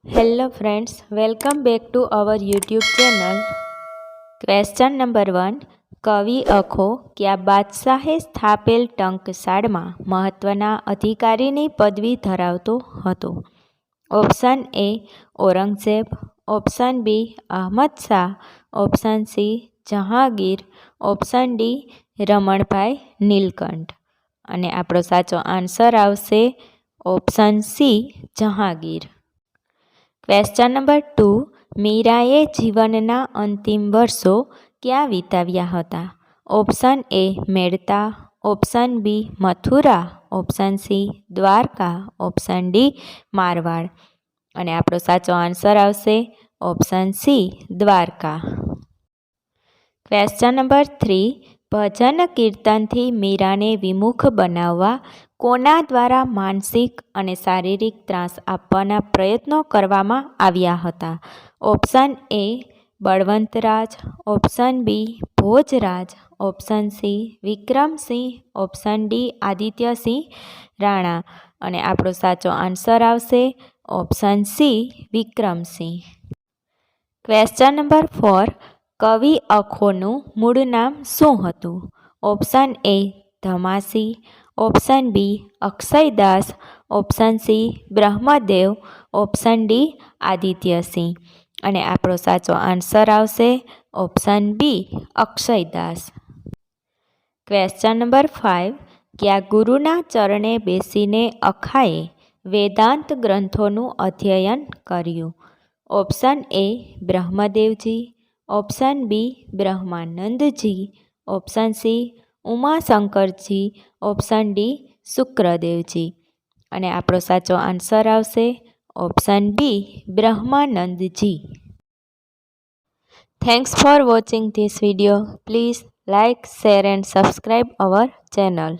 Hello friends, welcome back to our YouTube channel. Question number 1। कवि अखो क्या बादशाहे स्थापेल टंकशाळमां महत्वना अधिकारीनी पदवी धरावतो हतो? Option A Aurangzeb, option B Ahmad Shah, option C Jahangir, option D Ramanbhai Nilkanth. અને આપણો સાચો આન્સર આવશે option C Jahangir. Question number 2। મીરાએ જીવનના અંતિમ વર્ષો ક્યાં વિતાવ્યા હતા? Option A Merta, option B Mathura, option C Dwarka, option D Marwar. અને આપણો સાચો આન્સર આવશે option C Dwarka. Question number 3। ભજન કીર્તનથી મીરાને વિમુખ બનાવવા કોના દ્વારા માનસિક અને શારીરિક ત્રાસ આપવાના પ્રયત્નો કરવામાં આવ્યા હતા? Option A Balvantraj, option B Bhojraj, option C Vikramsingh, option D Adityasingh Rana. અને આપણો સાચો આન્સર આવશે option C Vikramsingh. Question number 4। કવિ અખોનું મૂળ નામ શું હતું? Option A Dhamasi, option B Akshaydas, option C Brahmadev, option D Adityasingh. અને આપણો સાચો આન્સર આવશે option B Akshaydas. Question number 5। ક્યાં ગુરુના ચરણે બેસીને અખાએ વેદાંત ગ્રંથોનું અધ્યયન કર્યું? Option A Brahmadevji, option B Brahmanandji, option C Umashankarji, option D Shukradevji. અને આપણો સાચો આન્સર આવશે option B Brahmanandji. Thanks for watching this video. Please like, share and subscribe our channel.